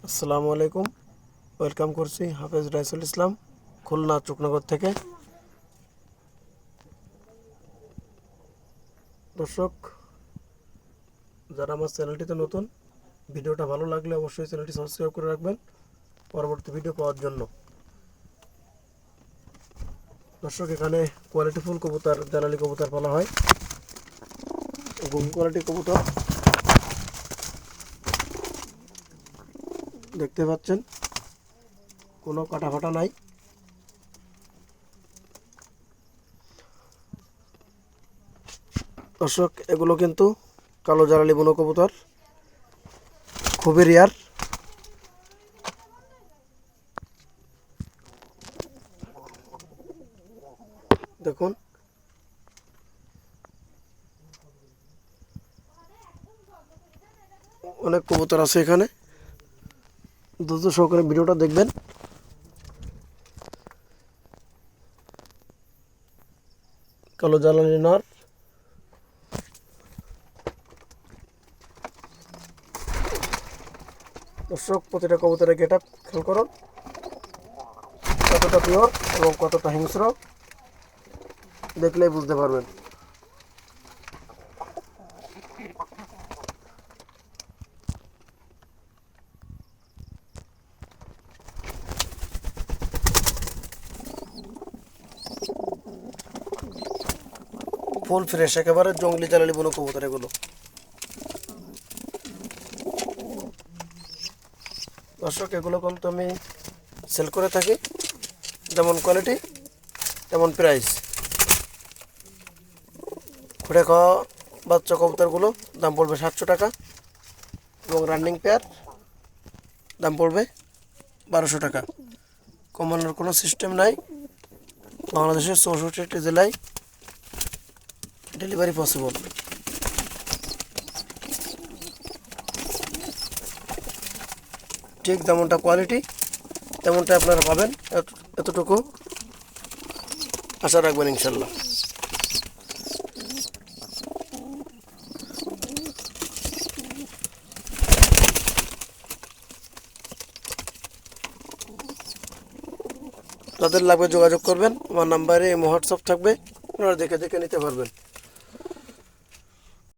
আসসালামু আলাইকুম। ওয়েলকাম করছি হাফেজ রাইসুল ইসলাম, খুলনা চুকনগর থেকে। দর্শক, যারা আমার চ্যানেলটিতে নতুন, ভিডিওটা ভালো লাগলে অবশ্যই চ্যানেলটি সাবস্ক্রাইব করে রাখবেন পরবর্তী ভিডিও পাওয়ার জন্য। দর্শক, এখানে কোয়ালিটিফুল কবুতর, জালালি কবুতর পালা হয়। গুম কোয়ালিটি কবুতর দেখতে পাচ্ছেন, কোনো কাটা ফাটা নাই। দর্শক, এগুলো কিন্তু কালো জালালি বুনো কবুতর, খুবই রেয়ার। দেখুন, অনেক কবুতর আছে এখানে। দ্রুত সহকারে ভিডিওটা দেখবেন। কালো জালালি নর, দর্শক প্রতিটা কবুতরের গেট আপ খেয়াল করুন, কতটা পিওর এবং কতটা হিংস্র দেখলেই বুঝতে পারবেন। ফুল ফ্রেশ, একেবারে জঙ্গলি জালালি বুনো কবুতর এগুলো। দর্শক, এগুলো কিন্তু আমি সেল করে থাকি, যেমন কোয়ালিটি তেমন প্রাইস। খুঁড়ে খাওয়া বাচ্চা কবুতরগুলো দাম পড়বে 700 টাকা এবং রানিং পেয়ার দাম পড়বে 1200 টাকা। কমানোর কোনো সিস্টেম নাই। বাংলাদেশের 64টি জেলায় ডেলিভারি পসিবল। ঠিক যেমনটা কোয়ালিটি তেমনটা আপনারা পাবেন, এতটুকু আশা রাখবেন ইনশাল্লাহ। যাদের লাগবে যোগাযোগ করবেন, আমার নাম্বারে হোয়াটসঅ্যাপ থাকবে, আপনারা দেখে দেখে নিতে পারবেন।